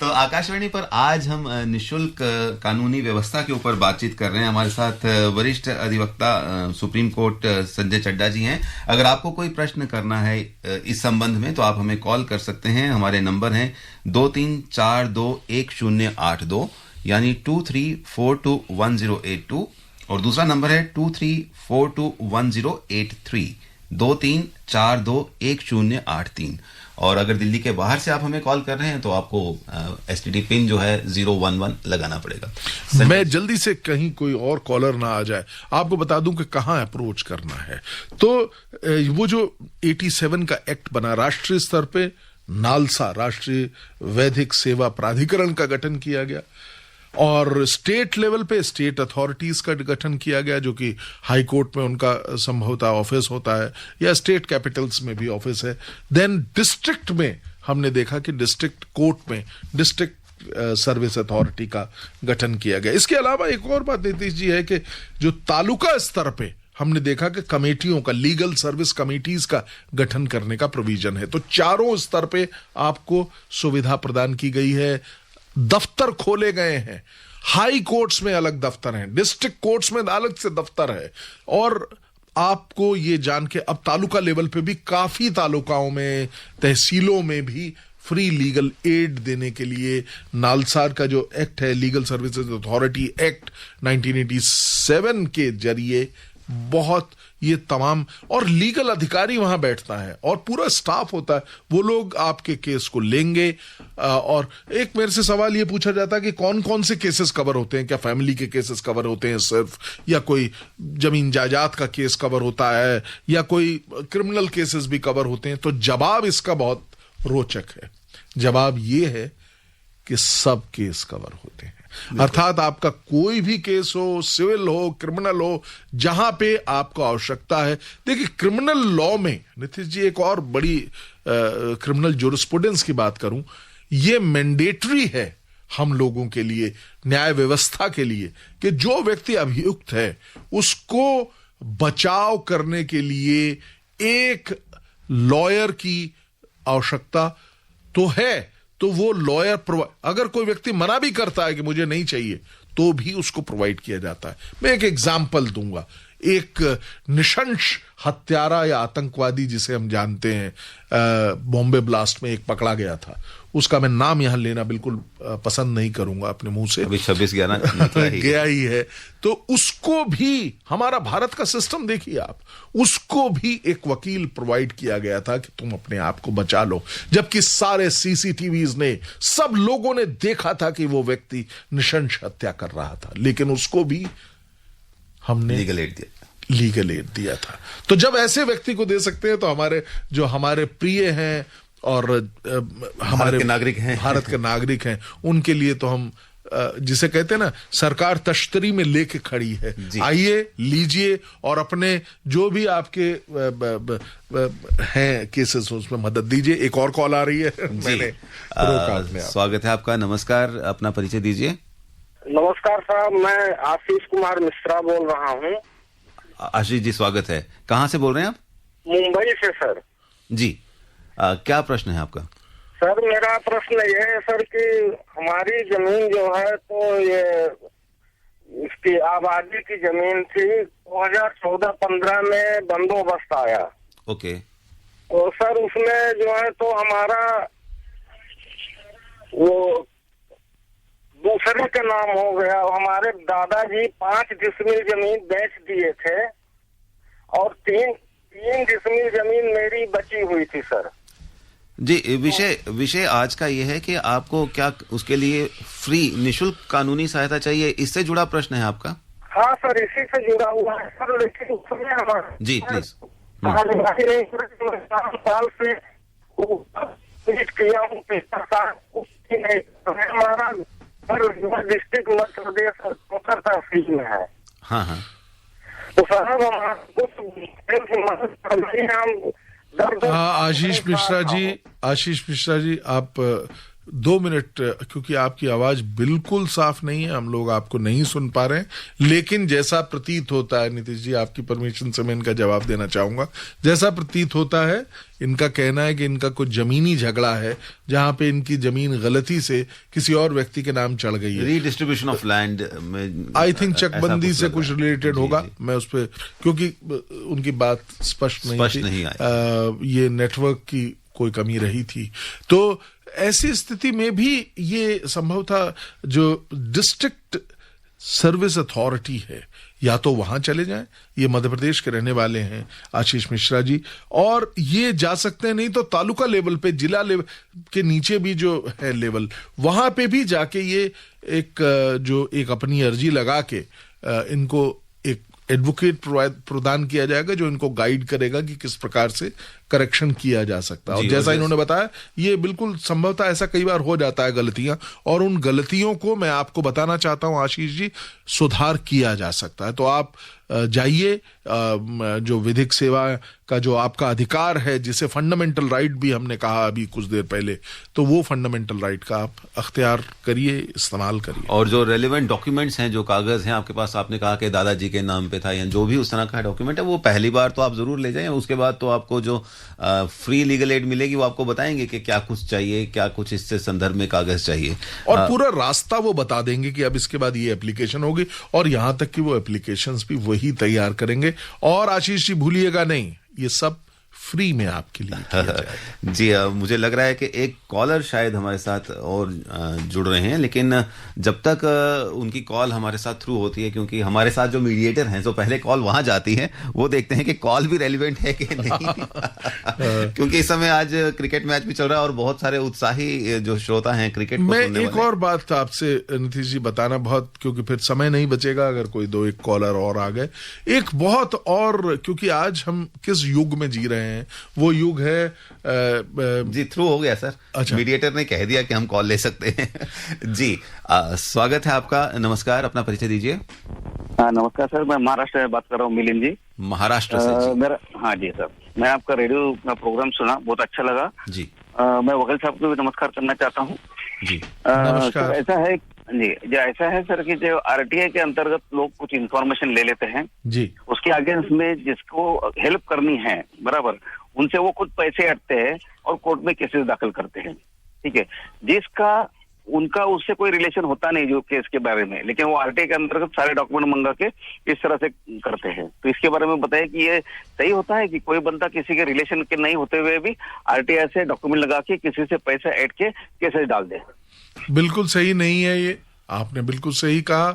तो आकाशवाणी पर आज हम निशुल्क कानूनी व्यवस्था के ऊपर बातचीत कर रहे हैं। हमारे साथ वरिष्ठ अधिवक्ता सुप्रीम कोर्ट संजय चड्डा जी हैं। अगर आपको कोई प्रश्न करना है इस संबंध में तो आप हमें कॉल कर सकते हैं। हमारे नंबर हैं 23421082 यानी 23421082 और दूसरा नंबर है 23421083 23421083। और अगर दिल्ली के बाहर से आप हमें कॉल कर रहे हैं तो आपको एसटीडी पिन जो है 011 लगाना पड़ेगा। मैं जल्दी से कहीं कोई और कॉलर ना आ जाए आपको बता दूं कि कहां अप्रोच करना है। तो वो जो 87 का एक्ट बना, राष्ट्रीय स्तर पे नालसा, राष्ट्रीय वैधिक सेवा प्राधिकरण का गठन किया गया, और स्टेट लेवल पे स्टेट अथॉरिटीज का गठन किया गया, जो कि हाई कोर्ट में उनका संभवतः ऑफिस होता है या स्टेट कैपिटल्स में भी ऑफिस है। देन डिस्ट्रिक्ट में हमने देखा कि डिस्ट्रिक्ट कोर्ट में डिस्ट्रिक्ट सर्विस अथॉरिटी का गठन किया गया। इसके अलावा एक और बात नीतीश जी है कि जो तालुका स्तर पे हमने देखा कि कमेटियों का, लीगल सर्विस कमेटीज का गठन करने का प्रोविजन है। तो चारों स्तर पे आपको सुविधा प्रदान की गई है। दफ्तर खोले गए हैं, हाई कोर्ट्स में अलग दफ्तर हैं, डिस्ट्रिक्ट कोर्ट्स में अलग से दफ्तर है। और आपको ये जान के अब तालुका लेवल पे भी काफी तालुकाओं में, तहसीलों में भी फ्री लीगल एड देने के लिए नालसार का जो एक्ट है, लीगल सर्विसेज अथॉरिटी एक्ट 1987 के जरिए बहुत ये तमाम, और लीगल अधिकारी वहां बैठता है और पूरा स्टाफ होता है, वो लोग आपके केस को लेंगे। और एक मेरे से सवाल ये पूछा जाता है कि कौन कौन से केसेस कवर होते हैं, क्या फैमिली के केसेस कवर होते हैं सिर्फ, या कोई जमीन जायदाद का केस कवर होता है, या कोई क्रिमिनल केसेस भी कवर होते हैं। तो जवाब इसका बहुत रोचक है। जवाब ये है कि सब केस कवर होते हैं। अर्थात आपका कोई भी केस हो, सिविल हो, क्रिमिनल हो, जहां पे आपको आवश्यकता है। देखिए, क्रिमिनल लॉ में नीतीश जी एक और बड़ी क्रिमिनल ज्यूरिस्प्रूडेंस की बात करूं, ये मैंडेटरी है हम लोगों के लिए, न्याय व्यवस्था के लिए, कि जो व्यक्ति अभियुक्त है उसको बचाव करने के लिए एक लॉयर की आवश्यकता तो है। तो वो लॉयर अगर कोई व्यक्ति मना भी करता है कि मुझे नहीं चाहिए, तो भी उसको प्रोवाइड किया जाता है। मैं एक एग्जाम्पल दूंगा। एक निशंस हत्यारा या आतंकवादी जिसे हम जानते हैं, बॉम्बे ब्लास्ट में एक पकड़ा गया था, उसका मैं नाम यहां लेना बिल्कुल पसंद नहीं करूंगा अपने मुंह से, अभी 26/11 गया ही है। तो उसको भी, हमारा भारत का सिस्टम देखिए आप, उसको भी एक वकील प्रोवाइड किया गया था कि तुम अपने आप को बचा लो, जबकि सारे सीसीटीवीज ने, सब लोगों ने देखा था कि वो व्यक्ति निशंस हत्या कर रहा था, लेकिन उसको भी हमने लीगल एड दिया था। तो जब ऐसे व्यक्ति को दे सकते हैं, तो हमारे प्रिय हैं और हमारे नागरिक हैं, भारत के नागरिक हैं, उनके लिए तो हम जिसे कहते हैं ना, सरकार तश्तरी में लेके खड़ी है। आइए, लीजिए और अपने जो भी आपके हैं केसेस उसमें मदद दीजिए। एक और कॉल आ रही है, मैंने स्वागत है आपका। नमस्कार, अपना परिचय दीजिए। नमस्कार साहब, मैं आशीष कुमार मिश्रा बोल रहा हूँ। आशीष जी, स्वागत है। कहाँ से बोल रहे हैं आप? मुंबई से सर। जी, क्या प्रश्न है आपका? सर, मेरा प्रश्न ये है सर कि हमारी जमीन जो है, तो ये इसकी आबादी की जमीन थी, 2014-15 में बंदोबस्त आया। ओके। तो सर उसमें जो है तो हमारा वो दूसरे के नाम हो गया। हमारे दादाजी 5 डिसमिल जमीन बेच दिए थे और 3 डिसमिल जमीन मेरी बची हुई थी सर। जी, विषय आज का ये है कि आपको क्या उसके लिए फ्री निशुल्क कानूनी सहायता चाहिए, इससे जुड़ा प्रश्न है आपका? हाँ सर, इसी से जुड़ा हुआ है सर। लेकिन उसमें हमारा जी प्लीज, साल से किया हूँ, हमारा डिस्ट्रिक्ट मध्य प्रदेश तहसील में है। हाँ हाँ। तो साहब हम आशीष मिश्रा जी, आप 2 मिनट, क्योंकि आपकी आवाज बिल्कुल साफ नहीं है, हम लोग आपको नहीं सुन पा रहे हैं, लेकिन जैसा प्रतीत होता है, नीतीश जी आपकी परमिशन से मैं इनका जवाब देना चाहूंगा। जैसा प्रतीत होता है, इनका कहना है कि इनका कुछ जमीनी झगड़ा है, जहां पे इनकी जमीन गलती से किसी और व्यक्ति के नाम चढ़ गई है। रीडिस्ट्रीब्यूशन ऑफ लैंड में आई थिंक चकबंदी से कुछ रिलेटेड होगा। मैं उस पर, क्योंकि उनकी बात स्पष्ट नहीं आई, ये नेटवर्क की कोई कमी रही थी। तो ऐसी स्थिति में भी ये संभव था, जो डिस्ट्रिक्ट सर्विस अथॉरिटी है, या तो वहां चले जाएं, ये मध्य प्रदेश के रहने वाले हैं आशीष मिश्रा जी, और ये जा सकते हैं, नहीं तो तालुका लेवल पे, जिला लेवल के नीचे भी जो है लेवल, वहां पे भी जाके ये एक अपनी अर्जी लगा के इनको एक एडवोकेट प्रदान किया जाएगा, जो इनको गाइड करेगा कि किस प्रकार से करेक्शन किया जा सकता है। और जैसा इन्होंने बताया, ये बिल्कुल संभवतः ऐसा कई बार हो जाता है गलतियां, और उन गलतियों को मैं आपको बताना चाहता हूं आशीष जी, सुधार किया जा सकता है। तो आप जाइए, जो विधिक सेवा का जो आपका अधिकार है, जिसे फंडामेंटल राइट भी हमने कहा अभी कुछ देर पहले, तो वो फंडामेंटल राइट का आप अख्तियार करिए, इस्तेमाल करिए। और जो रेलिवेंट डॉक्यूमेंट्स हैं, जो कागज हैं आपके पास, आपने कहा कि दादाजी के नाम पे था या जो भी उस तरह का डॉक्यूमेंट है, वो पहली बार तो आप जरूर ले जाएं। उसके बाद तो आपको जो फ्री लीगल एड मिलेगी वो आपको बताएंगे कि क्या कुछ चाहिए, क्या कुछ इससे संदर्भ में कागज चाहिए, और पूरा रास्ता वो बता देंगे कि अब इसके बाद ये एप्लीकेशन होगी, और यहां तक कि वो एप्लीकेशंस भी वही तैयार करेंगे। और आशीष जी भूलिएगा नहीं, ये सब फ्री में आपके लिए किया जाएगा। जी, मुझे लग रहा है कि एक कॉलर शायद हमारे साथ और जुड़ रहे हैं, लेकिन जब तक उनकी कॉल हमारे साथ थ्रू होती है, क्योंकि हमारे साथ जो मीडिएटर हैं, तो पहले कॉल वहां जाती है, वो देखते हैं कि कॉल भी रेलिवेंट है कि नहीं। क्योंकि इस समय आज क्रिकेट मैच भी चल रहा है और बहुत सारे उत्साही जो श्रोता हैं क्रिकेट को मैं सुनने एक वाले। और बात आपसे नीतीश जी बताना, बहुत, क्योंकि फिर समय नहीं बचेगा अगर कोई दो एक कॉलर और आ गए। एक बहुत और, क्योंकि आज हम किस युग में जी रहे हैं, वो युग है जी, थ्रू हो गया सर। अच्छा, मीडिएटर ने कह दिया कि हम कॉल ले सकते हैं। जी, स्वागत है आपका। नमस्कार, अपना परिचय दीजिए। नमस्कार सर, मैं महाराष्ट्र से बात कर रहा हूँ, मिलिंद जी। महाराष्ट्र से जी। मेरा, हाँ जी सर, मैं आपका रेडियो प्रोग्राम सुना, बहुत अच्छा लगा जी। मैं वकील साहब को भी नमस्कार करना चाहता हूँ जी, नमस्कार। ऐसा है जी, जो ऐसा है सर कि जो आरटीआई के अंतर्गत लोग कुछ इंफॉर्मेशन ले लेते हैं जी, उसके अगेंस्ट में जिसको हेल्प करनी है, बराबर, उनसे वो खुद पैसे हटते हैं और कोर्ट में केसेस दाखिल करते हैं। ठीक है, जिसका उनका उससे कोई रिलेशन होता नहीं जो केस के बारे में, लेकिन वो आरटीआई के अंतर्गत सारे डॉक्यूमेंट मंगा के इस तरह से करते हैं। तो इसके बारे में बताइए कि ये सही होता है कि कोई बंदा किसी के रिलेशन के नहीं होते हुए भी आरटीआई से डॉक्यूमेंट लगा के किसी से पैसा ऐड के केसेस डाल दे? बिल्कुल सही नहीं है, ये आपने बिल्कुल सही कहा।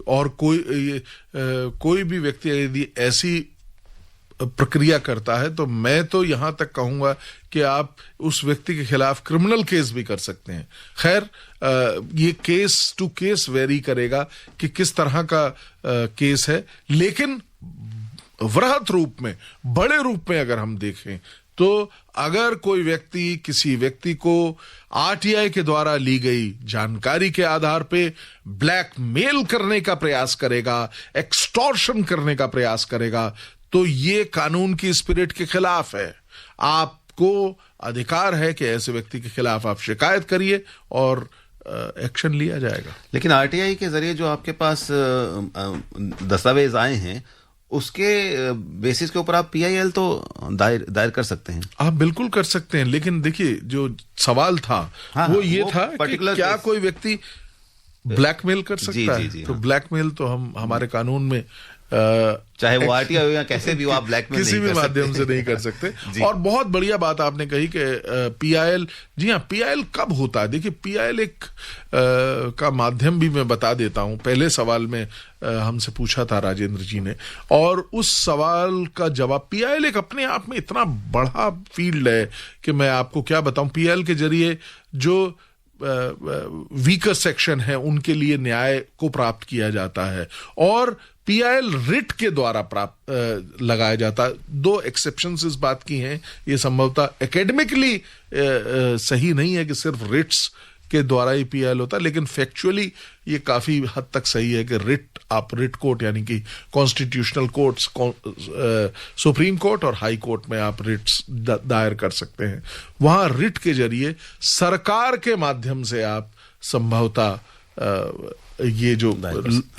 और कोई भी व्यक्ति यदि ऐसी प्रक्रिया करता है, तो मैं तो यहां तक कहूंगा कि आप उस व्यक्ति के खिलाफ क्रिमिनल केस भी कर सकते हैं। खैर, ये केस टू केस वेरी करेगा कि किस तरह का केस है, लेकिन वृहत रूप में, बड़े रूप में अगर हम देखें, तो अगर कोई व्यक्ति किसी व्यक्ति को आरटीआई के द्वारा ली गई जानकारी के आधार पे ब्लैकमेल करने का प्रयास करेगा, एक्सटॉर्शन करने का प्रयास करेगा, तो ये कानून की स्पिरिट के खिलाफ है। आपको अधिकार है कि ऐसे व्यक्ति के खिलाफ आप शिकायत करिए और एक्शन लिया जाएगा। लेकिन आरटीआई के जरिए जो आपके पास दस्तावेज आए हैं, उसके बेसिस के ऊपर आप पीआईएल तो दायर कर सकते हैं। आप बिल्कुल कर सकते हैं, लेकिन देखिए जो सवाल था वो ये था कि क्या कोई व्यक्ति ब्लैकमेल कर सकता है? तो ब्लैकमेल तो हम हमारे कानून में चाहे वो आरटीआई हो या कैसे भी हो, आप ब्लैकमेल किसी भी माध्यम से नहीं कर सकते। और बहुत बढ़िया बात आपने कही कि पीआईएल, जी हाँ, पीआईएल कब होता है? देखिए, पीआईएल एक का माध्यम भी मैं बता देता हूं। पहले सवाल में हमसे पूछा था राजेंद्र जी ने, और उस सवाल का जवाब, पीआईएल एक अपने आप में इतना बड़ा फील्ड है कि मैं आपको क्या बताऊं। पीआईएल के जरिए जो वीकर सेक्शन है उनके लिए न्याय को प्राप्त किया जाता है, और पीआईएल रिट के द्वारा प्राप्त लगाया जाता है। दो एक्सेप्शंस इस बात की हैं, ये संभवतः एकेडमिकली सही नहीं है कि सिर्फ रिट्स के द्वारा ही पीआईएल होता है, लेकिन फैक्चुअली ये काफी हद तक सही है कि आप रिट कोर्ट यानी कि कॉन्स्टिट्यूशनल कोर्ट्स, सुप्रीम कोर्ट और हाई कोर्ट में आप रिट्स दायर कर सकते हैं। वहां रिट के जरिए सरकार के माध्यम से आप संभवतः ये जो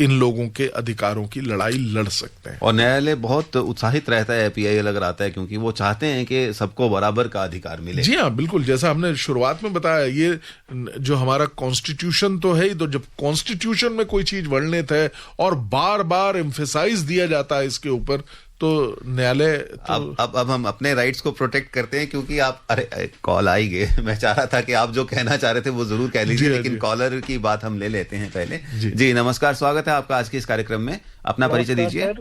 इन लोगों के अधिकारों की लड़ाई लड़ सकते हैं। और न्यायालय बहुत उत्साहित रहता है पीआईएल अगर आता है, क्योंकि वो चाहते हैं कि सबको बराबर का अधिकार मिले। जी हाँ, बिल्कुल, जैसा हमने शुरुआत में बताया, ये जो हमारा कॉन्स्टिट्यूशन तो है ही, तो जब कॉन्स्टिट्यूशन में कोई चीज वर्णित है और बार बार एम्फेसाइज दिया जाता है इसके ऊपर, तो न्यायालय तो अब हम अपने राइट्स को प्रोटेक्ट करते हैं। क्योंकि आप, अरे कॉल आई गए, मैं चाह रहा था कि आप जो कहना चाह रहे थे वो जरूर कह लीजिए, लेकिन कॉलर की बात हम ले लेते हैं पहले। जी नमस्कार, स्वागत है आपका आज के इस कार्यक्रम में। अपना परिचय दीजिए।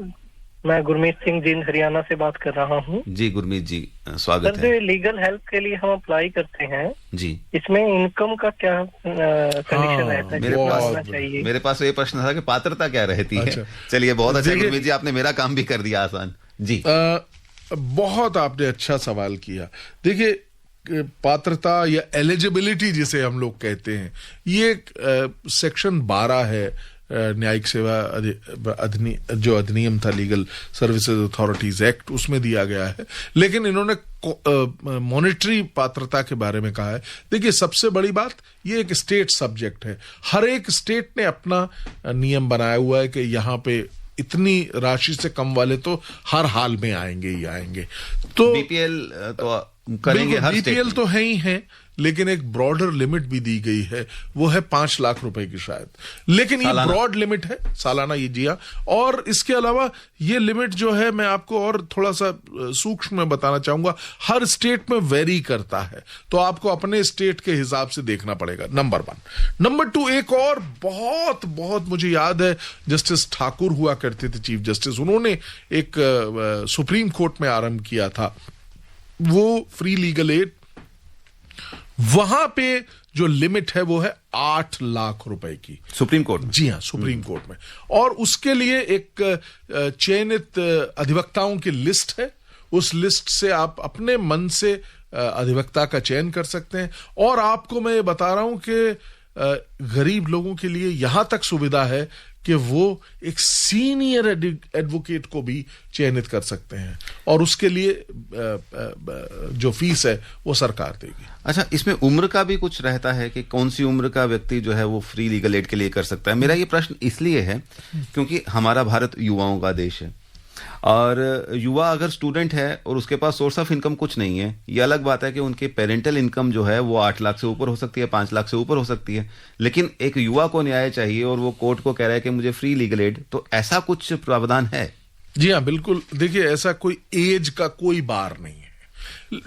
मैं गुरमीत सिंह जींद हरियाणा से बात कर रहा हूँ। जी गुरमीत जी, स्वागत है। लीगल हेल्प के लिए हम अप्लाई करते हैं जी, इसमें इनकम का क्या कंडीशन रहता है? मेरे पास ये प्रश्न था कि पात्रता क्या रहती है। चलिए, बहुत अच्छा गुरमीत जी, आपने मेरा काम भी कर दिया आसान। जी, बहुत आपने अच्छा सवाल किया। देखिए, पात्रता या एलिजिबिलिटी जिसे हम लोग कहते हैं, ये सेक्शन 12 है न्यायिक सेवा जो अधिनियम था, लीगल सर्विसेज अथॉरिटीज एक्ट, उसमें दिया गया है। लेकिन इन्होंने मॉनेटरी पात्रता के बारे में कहा है। देखिए, सबसे बड़ी बात, ये एक स्टेट सब्जेक्ट है। हर एक स्टेट ने अपना नियम बनाया हुआ है कि यहाँ पे इतनी राशि से कम वाले तो हर हाल में आएंगे ही आएंगे। तो बीपीएल तो करेंगे, हर बीपीएल तो है ही है, लेकिन एक ब्रॉडर लिमिट भी दी गई है, वो है 5 लाख रुपए की शायद। लेकिन ये ब्रॉड लिमिट है, सालाना, ये जिया। और इसके अलावा ये लिमिट जो है, मैं आपको और थोड़ा सा सूक्ष्म में बताना चाहूंगा, हर स्टेट में वेरी करता है, तो आपको अपने स्टेट के हिसाब से देखना पड़ेगा, नंबर 1। नंबर 2, एक और बहुत बहुत मुझे याद है, जस्टिस ठाकुर हुआ करते थे चीफ जस्टिस, उन्होंने एक सुप्रीम कोर्ट में आरंभ किया था, वो फ्री लीगल एड। वहां पे जो लिमिट है वो है 8 लाख रुपए की, सुप्रीम कोर्ट में। जी हाँ, सुप्रीम कोर्ट में। और उसके लिए एक चयनित अधिवक्ताओं की लिस्ट है, उस लिस्ट से आप अपने मन से अधिवक्ता का चयन कर सकते हैं। और आपको मैं ये बता रहा हूं कि गरीब लोगों के लिए यहां तक सुविधा है कि वो एक सीनियर एडवोकेट को भी चयनित कर सकते हैं, और उसके लिए जो फीस है वो सरकार देगी। अच्छा, इसमें उम्र का भी कुछ रहता है कि कौन सी उम्र का व्यक्ति जो है वो फ्री लीगल एड के लिए कर सकता है? मेरा ये प्रश्न इसलिए है क्योंकि हमारा भारत युवाओं का देश है, और युवा अगर स्टूडेंट है और उसके पास सोर्स ऑफ इनकम कुछ नहीं है, ये अलग बात है कि उनके पेरेंटल इनकम जो है वो 8 लाख से ऊपर हो सकती है, 5 लाख से ऊपर हो सकती है। लेकिन एक युवा को न्याय चाहिए और वो कोर्ट को कह रहा है कि मुझे फ्री लीगल एड, तो ऐसा कुछ प्रावधान है? जी हाँ, बिल्कुल। देखिए, ऐसा कोई एज का कोई बार नहीं है।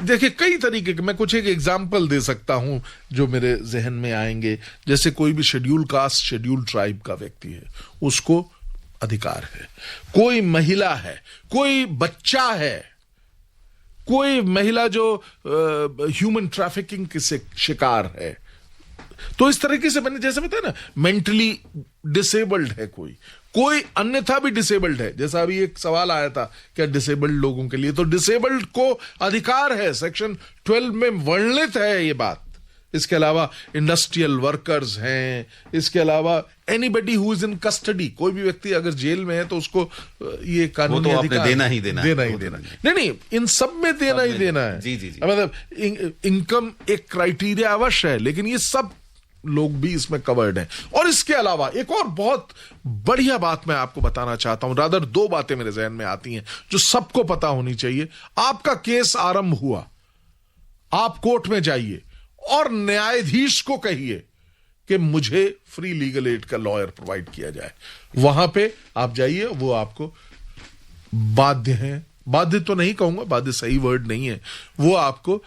देखिए, कई तरीके के, मैं कुछ एक एग्जाम्पल दे सकता हूं जो मेरे जहन में आएंगे। जैसे कोई भी शेड्यूल कास्ट, शेड्यूल ट्राइब का व्यक्ति है, उसको अधिकार है। कोई महिला है, कोई बच्चा है, कोई महिला जो ह्यूमन ट्रैफिकिंग के शिकार है, तो इस तरीके से मैंने जैसे बताया ना, मेंटली डिसेबल्ड है कोई अन्यथा भी डिसेबल्ड है। जैसा अभी एक सवाल आया था, क्या डिसेबल्ड लोगों के लिए, तो डिसेबल्ड को अधिकार है, सेक्शन 12 में वर्णित है ये बात। इसके अलावा इंडस्ट्रियल वर्कर्स हैं, इसके अलावा anybody who is in custody, कोई भी व्यक्ति अगर जेल में है तो उसको ये कानूनी तो अधिकार देना ही देना नहीं, इन सब में देना ही देना है। जी। मतलब इनकम एक क्राइटेरिया अवश्य है, लेकिन ये सब लोग भी इसमें कवर्ड हैं। और इसके अलावा एक और बहुत बढ़िया बात मैं आपको बताना चाहता हूं, रादर 2 बातें मेरे जहन में आती हैं जो सबको पता होनी चाहिए। आपका केस आरंभ हुआ, आप कोर्ट में जाइए और न्यायाधीश को कहिए कि मुझे फ्री लीगल एड का लॉयर प्रोवाइड किया जाए। वहां पे आप जाइए, वो आपको बाध्य हैं, बाध्य तो नहीं कहूंगा, बाध्य सही वर्ड नहीं है, वो आपको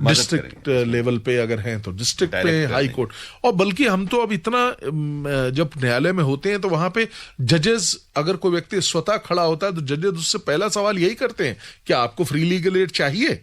डिस्ट्रिक्ट लेवल पे अगर हैं तो डिस्ट्रिक्ट पे, हाई कोर्ट। और बल्कि हम तो अब इतना, जब न्यायालय में होते हैं तो वहां पे जजेस, अगर कोई व्यक्ति स्वतः खड़ा होता है तो जजेस उससे पहला सवाल यही करते हैं कि आपको फ्री लीगल एड चाहिए।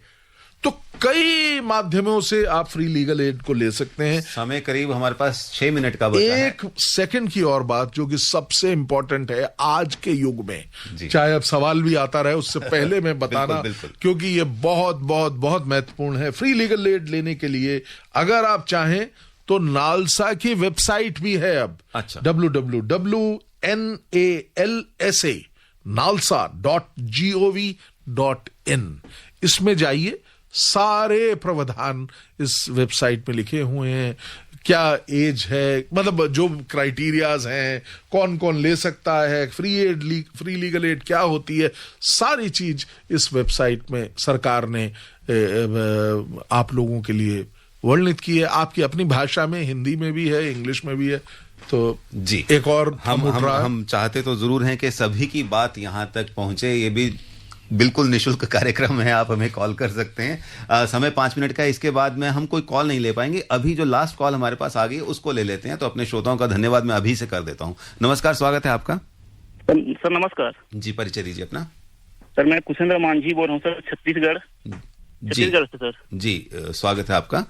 तो कई माध्यमों से आप फ्री लीगल एड को ले सकते हैं। समय करीब हमारे पास 6 मिनट का बचा है। 1 सेकंड की और बात जो कि सबसे इंपॉर्टेंट है आज के युग में, चाहे अब सवाल भी आता रहे उससे पहले मैं बताना बिल्कुल। क्योंकि ये बहुत बहुत बहुत महत्वपूर्ण है। फ्री लीगल एड लेने के लिए अगर आप चाहें तो नालसा की वेबसाइट भी है अब। अच्छा। www.nalsa.gov.in, इसमें जाइए, सारे प्रावधान इस वेबसाइट में लिखे हुए हैं। क्या एज है, मतलब जो क्राइटेरियाज हैं, कौन कौन ले सकता है, फ्री लीगल एड क्या होती है, सारी चीज इस वेबसाइट में सरकार ने आप लोगों के लिए वर्णित की है। आपकी अपनी भाषा में, हिंदी में भी है, इंग्लिश में भी है। तो जी, एक और हम चाहते तो जरूर हैं कि सभी की बात यहां तक पहुंचे। ये भी बिल्कुल निशुल्क कार्यक्रम है, आप हमें कॉल कर सकते हैं। समय 5 मिनट का है, इसके बाद में हम कोई कॉल नहीं ले पाएंगे। अभी जो लास्ट कॉल हमारे पास आ गई उसको ले लेते हैं। तो अपने श्रोताओं का धन्यवाद मैं अभी से कर देता हूं। नमस्कार, स्वागत है आपका। सर नमस्कार जी, परिचय दीजिए अपना। सर मैं कुशेंद्र मांझी बोल रहा हूँ सर, छत्तीसगढ़ से सर। जी, स्वागत है आपका।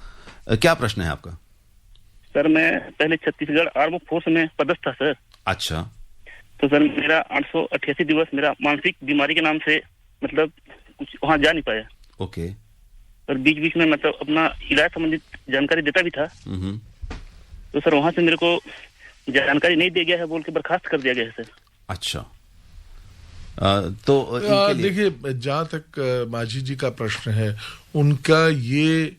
क्या प्रश्न है आपका? सर मैं पहले छत्तीसगढ़ आर्म फोर्स में पदस्थ था सर। अच्छा। तो सर मेरा 888 दिवस मेरा मानसिक बीमारी के नाम से मतलब कुछ वहाँ जा नहीं पाया। ओके। और बीच बीच में मतलब अपना इलाज संबंधित जानकारी देता भी था। तो सर वहाँ से मेरे को जानकारी नहीं दिया गया है बोल के बर्खास्त कर दिया गया है सर। अच्छा, तो देखिए, जहां तक माझी जी का प्रश्न है, उनका ये,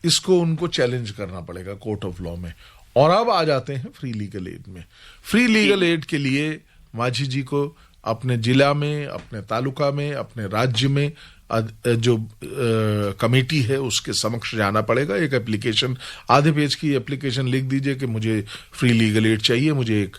इसको उनको चैलेंज करना पड़ेगा कोर्ट ऑफ लॉ में। और अब आ जाते हैं फ्री लीगल एड में। फ्री लीगल एड के लिए माझी जी को अपने जिला में, अपने तालुका में, अपने राज्य में जो कमेटी है उसके समक्ष जाना पड़ेगा। एक एप्लीकेशन, आधे पेज की एप्लीकेशन लिख दीजिए कि मुझे फ्री लीगल एड चाहिए, मुझे एक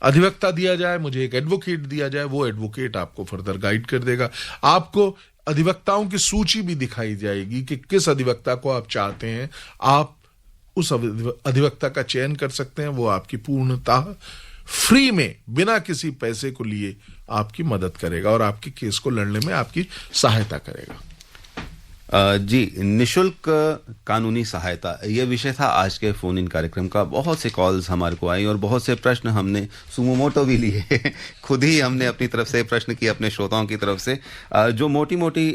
अधिवक्ता दिया जाए, मुझे एक एडवोकेट दिया जाए। वो एडवोकेट आपको फर्दर गाइड कर देगा। आपको अधिवक्ताओं की सूची भी दिखाई जाएगी कि किस अधिवक्ता को आप चाहते हैं। आप उस अधिवक्ता का चयन कर सकते हैं। वो आपकी पूर्णतः फ्री में, बिना किसी पैसे को लिए आपकी मदद करेगा और आपके केस को लड़ने में आपकी सहायता करेगा। जी, निशुल्क कानूनी सहायता, यह विषय था आज के फोन इन कार्यक्रम का। बहुत से कॉल्स हमारे को आई और बहुत से प्रश्न हमने सुमोमोटो भी लिए खुद ही हमने अपनी तरफ से प्रश्न किए अपने श्रोताओं की तरफ से, जो मोटी मोटी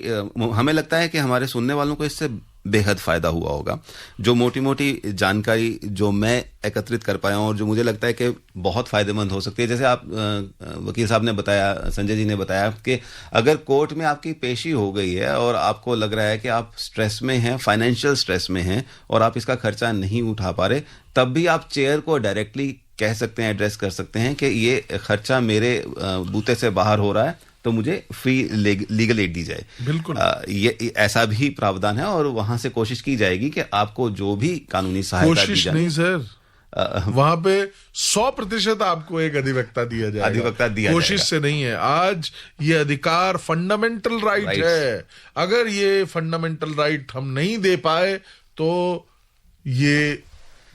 हमें लगता है कि हमारे सुनने वालों को इससे बेहद फायदा हुआ होगा। जो मोटी मोटी जानकारी जो मैं एकत्रित कर पाया हूं और जो मुझे लगता है कि बहुत फायदेमंद हो सकती है, जैसे आप वकील साहब ने बताया, संजय जी ने बताया कि अगर कोर्ट में आपकी पेशी हो गई है और आपको लग रहा है कि आप स्ट्रेस में हैं, फाइनेंशियल स्ट्रेस में हैं और आप इसका खर्चा नहीं उठा पा रहे, तब भी आप चेयर को डायरेक्टली कह सकते हैं, एड्रेस कर सकते हैं कि ये खर्चा मेरे बूते से बाहर हो रहा है, तो मुझे फ्री लीगल एड दी जाए। बिल्कुल, ये ऐसा भी प्रावधान है और वहां से कोशिश की जाएगी कि आपको जो भी कानूनी सहायता दी जाए। नहीं सर, वहां पे 100% आपको एक अधिवक्ता दिया जाएगा। अधिवक्ता दिया कोशिश से नहीं है। आज ये अधिकार फंडामेंटल राइट है। अगर ये फंडामेंटल राइट हम नहीं दे पाए तो ये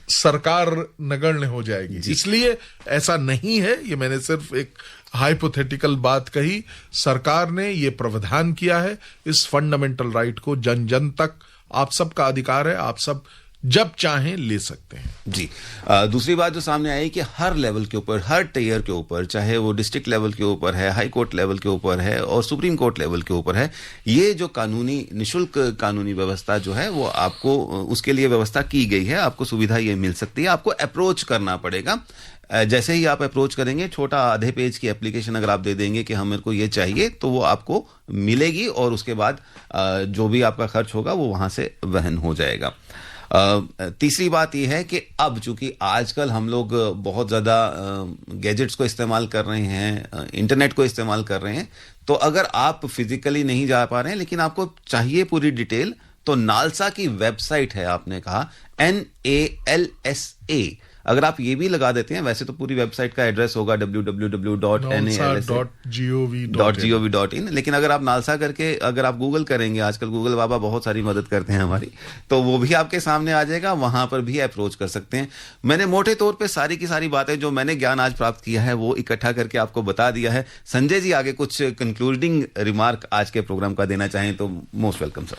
सरकार नगण्य हो जाएगी। इसलिए ऐसा नहीं है। ये मैंने सिर्फ एक हाइपोथेटिकल बात कही। सरकार ने ये प्रावधान किया है। इस फंडामेंटल राइट को जन जन तक, आप सबका अधिकार है, आप सब जब चाहें ले सकते हैं। जी, दूसरी बात जो सामने आई कि हर लेवल के ऊपर, हर टियर के ऊपर, चाहे वो डिस्ट्रिक्ट लेवल के ऊपर है, हाई कोर्ट लेवल के ऊपर है और सुप्रीम कोर्ट लेवल के ऊपर है, ये जो कानूनी निशुल्क कानूनी व्यवस्था जो है वो आपको, उसके लिए व्यवस्था की गई है। आपको सुविधा ये मिल सकती है। आपको अप्रोच करना पड़ेगा। जैसे ही आप अप्रोच करेंगे, छोटा आधे पेज की एप्लीकेशन अगर आप दे देंगे कि हाँ मेरे को ये चाहिए, तो वो आपको मिलेगी और उसके बाद जो भी आपका खर्च होगा वो वहां से वहन हो जाएगा। तीसरी बात यह है कि अब चूंकि आजकल हम लोग बहुत ज़्यादा गैजेट्स को इस्तेमाल कर रहे हैं, इंटरनेट को इस्तेमाल कर रहे हैं, तो अगर आप फिजिकली नहीं जा पा रहे हैं लेकिन आपको चाहिए पूरी डिटेल, तो नालसा की वेबसाइट है, आपने कहा NALSA, अगर आप ये भी लगा देते हैं, वैसे तो पूरी वेबसाइट का एड्रेस होगा www.nalsa.gov.in, लेकिन अगर आप नालसा करके अगर आप गूगल करेंगे, आजकल गूगल बाबा बहुत सारी मदद करते हैं हमारी, तो वो भी आपके सामने आ जाएगा। वहां पर भी अप्रोच कर सकते हैं। मैंने मोटे तौर पे सारी की सारी बातें जो मैंने ज्ञान आज प्राप्त किया है वो इकट्ठा करके आपको बता दिया है। संजय जी आगे कुछ कंक्लूडिंग रिमार्क आज के प्रोग्राम का देना चाहें तो मोस्ट वेलकम सर।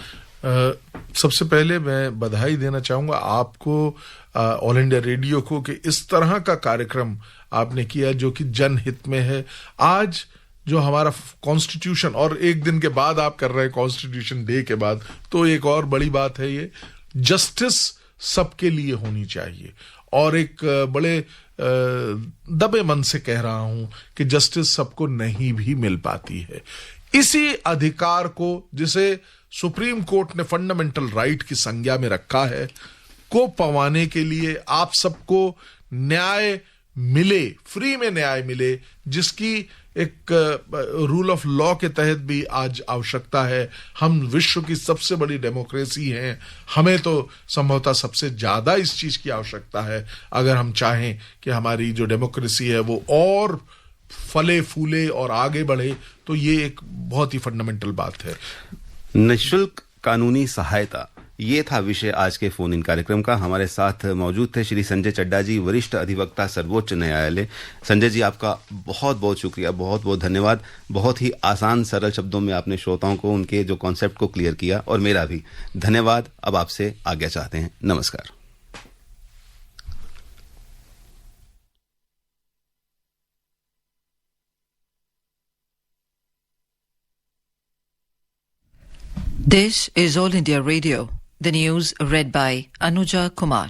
सबसे पहले मैं बधाई देना चाहूंगा आपको, ऑल इंडिया रेडियो को, कि इस तरह का कार्यक्रम आपने किया जो कि जनहित में है। आज जो हमारा कॉन्स्टिट्यूशन, और एक दिन के बाद आप कर रहे हैं कॉन्स्टिट्यूशन डे के बाद, तो एक और बड़ी बात है, ये जस्टिस सबके लिए होनी चाहिए। और एक बड़े दबे मन से कह रहा हूं कि जस्टिस सबको नहीं भी मिल पाती है। इसी अधिकार को, जिसे सुप्रीम कोर्ट ने फंडामेंटल राइट की संज्ञा में रखा है, को पवाने के लिए आप सबको न्याय मिले, फ्री में न्याय मिले, जिसकी एक रूल ऑफ लॉ के तहत भी आज आवश्यकता है। हम विश्व की सबसे बड़ी डेमोक्रेसी हैं, हमें तो संभवतः सबसे ज्यादा इस चीज की आवश्यकता है। अगर हम चाहें कि हमारी जो डेमोक्रेसी है वो और फले फूले और आगे बढ़े, तो ये एक बहुत ही फंडामेंटल बात है। निःशुल्क कानूनी सहायता, ये था विषय आज के फोन इन कार्यक्रम का। हमारे साथ मौजूद थे श्री संजय चड्डा जी, वरिष्ठ अधिवक्ता, सर्वोच्च न्यायालय। संजय जी, आपका बहुत बहुत शुक्रिया, बहुत बहुत धन्यवाद। बहुत ही आसान सरल शब्दों में आपने श्रोताओं को उनके जो कॉन्सेप्ट को क्लियर किया, और मेरा भी धन्यवाद। अब आपसे आज्ञा चाहते हैं। नमस्कार। This is All India Radio. The news read by Anuja Kumar.